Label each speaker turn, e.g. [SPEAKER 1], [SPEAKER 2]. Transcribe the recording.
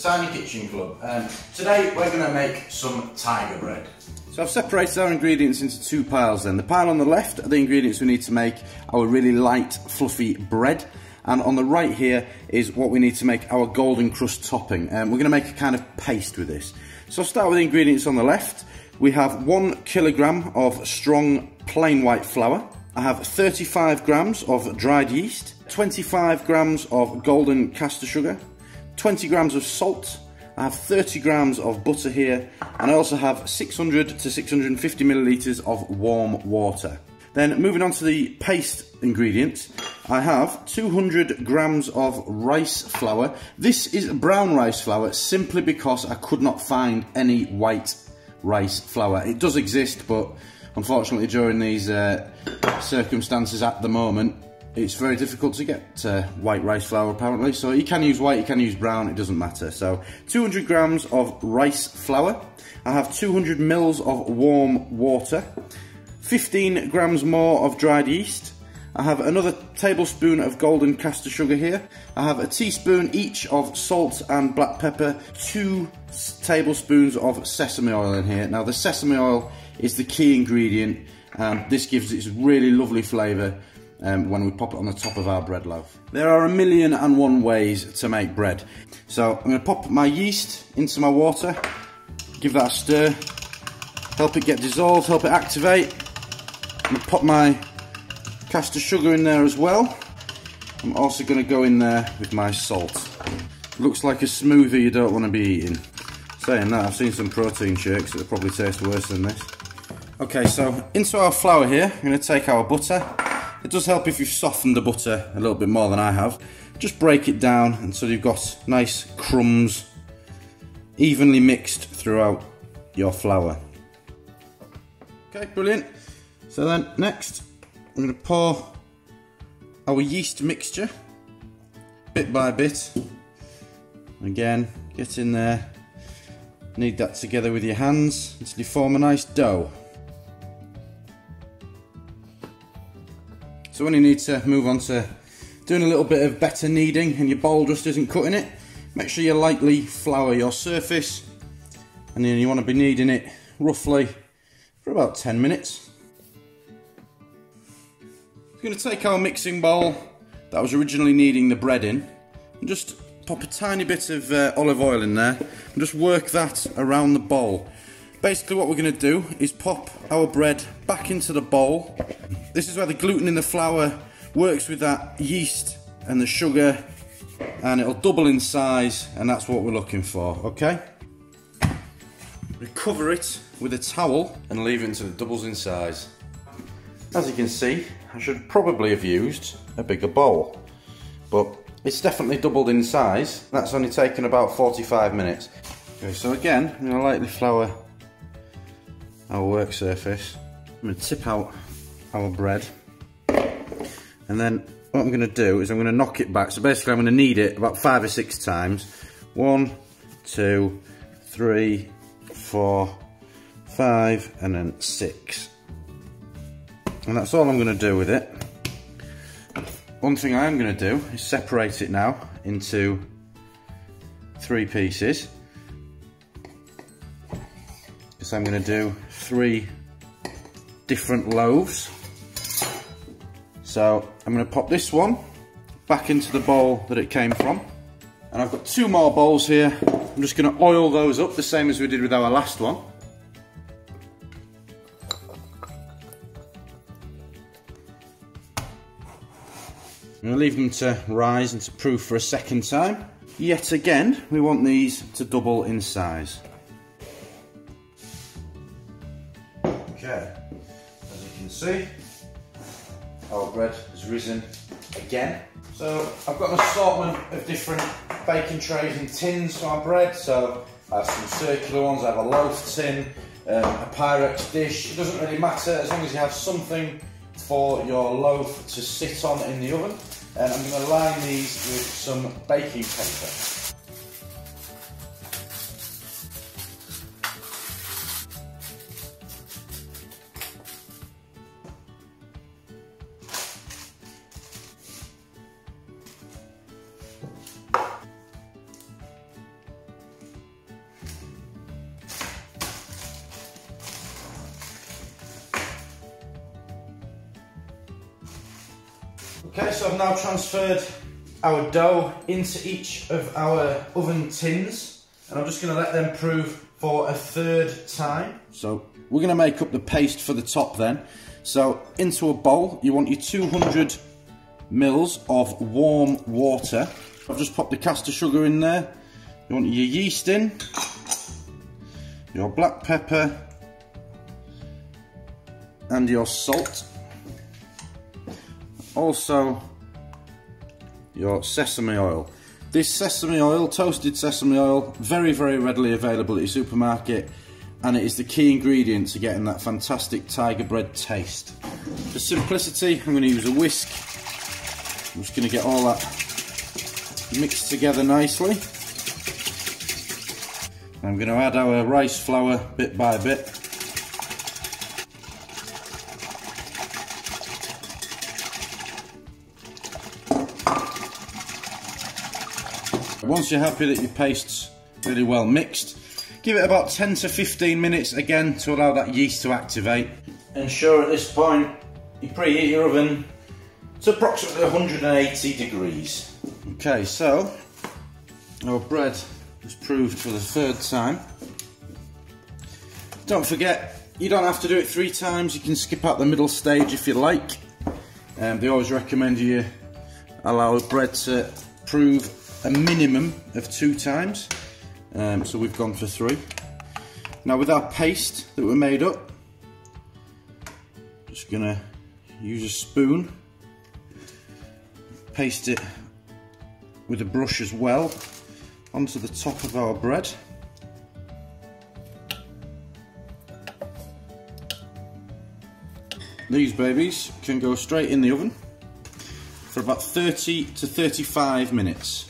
[SPEAKER 1] Tiny Kitchen Club. Today we're going to make some tiger bread. So I've separated our ingredients into two piles then. The pile on the left are the ingredients we need to make our really light, fluffy bread. And on the right here is what we need to make our golden crust topping. We're going to make a kind of paste with this. So I'll start with the ingredients on the left. We have 1 kilogram of strong plain white flour. I have 35 grams of dried yeast, 25 grams of golden caster sugar, 20 grams of salt. I have 30 grams of butter here, and I also have 600 to 650 millilitres of warm water. Then moving on to the paste ingredients, I have 200 grams of rice flour. This is brown rice flour simply because I could not find any white rice flour. It does exist, but unfortunately during these circumstances at the moment, it's very difficult to get white rice flour apparently. So you can use white, you can use brown, it doesn't matter. So 200 grams of rice flour. I have 200 mils of warm water. 15 grams more of dried yeast. I have another tablespoon of golden caster sugar here. I have a teaspoon each of salt and black pepper. 2 tablespoons of sesame oil in here. Now the sesame oil is the key ingredient, and this gives it really lovely flavour when we pop it on the top of our bread loaf. There are 1,000,001 ways to make bread. So I'm going to pop my yeast into my water, give that a stir, help it get dissolved, help it activate. I'm going to pop my caster sugar in there as well. I'm also going to go in there with my salt. Looks like a smoothie you don't want to be eating. Saying that, I've seen some protein shakes that probably taste worse than this. Okay, so into our flour here, I'm going to take our butter. It does help if you've softened the butter a little bit more than I have. Just break it down until you've got nice crumbs evenly mixed throughout your flour. Okay, brilliant. So then next, I'm going to pour our yeast mixture bit by bit. Again, get in there, knead that together with your hands until you form a nice dough. So when you need to move on to doing a little bit of better kneading and your bowl just isn't cutting it, make sure you lightly flour your surface, and then you want to be kneading it roughly for about 10 minutes. We're going to take our mixing bowl that I was originally kneading the bread in and just pop a tiny bit of olive oil in there and just work that around the bowl. Basically what we're going to do is pop our bread back into the bowl. This is where the gluten in the flour works with that yeast and the sugar, and it'll double in size, and that's what we're looking for, okay? We cover it with a towel and leave it until it doubles in size. As you can see, I should probably have used a bigger bowl, but it's definitely doubled in size. That's only taken about 45 minutes. Okay, so again, I'm going to lightly flour our work surface. I'm going to tip out our bread, and then what I'm going to do is I'm going to knock it back. So basically I'm going to knead it about 5 or 6 times. 1, 2, 3, 4, 5, and then 6. And that's all I'm going to do with it. One thing I am going to do is separate it now into 3 pieces. So I'm going to do 3 different loaves. So I'm going to pop this one back into the bowl that it came from. And I've got 2 more bowls here. I'm just going to oil those up the same as we did with our last one. I'm going to leave them to rise and to proof for a second time. Yet again, we want these to double in size. Okay, as you can see, our bread has risen again. So I've got an assortment of different baking trays and tins for our bread. So I have some circular ones, I have a loaf tin, a Pyrex dish. It doesn't really matter as long as you have something for your loaf to sit on in the oven. And I'm going to line these with some baking paper. Okay, so I've now transferred our dough into each of our oven tins, and I'm just going to let them prove for a third time. So we're going to make up the paste for the top then. So into a bowl, you want your 200 mils of warm water. I've just popped the caster sugar in there. You want your yeast in, your black pepper, and your salt. Also, your sesame oil. This sesame oil, toasted sesame oil, very, very readily available at your supermarket, and it is the key ingredient to getting that fantastic tiger bread taste. For simplicity, I'm going to use a whisk. I'm just going to get all that mixed together nicely. I'm going to add our rice flour bit by bit. Once you're happy that your paste's really well mixed, give it about 10 to 15 minutes again to allow that yeast to activate. Ensure at this point you preheat your oven to approximately 180 degrees. Okay, so our bread is proved for the third time. Don't forget, you don't have to do it 3 times, you can skip out the middle stage if you like. They always recommend you allow bread to prove a minimum of 2 times. So we've gone for 3. Now with our paste that we made up, just gonna use a spoon, paste it with a brush as well onto the top of our bread. These babies can go straight in the oven for about 30 to 35 minutes.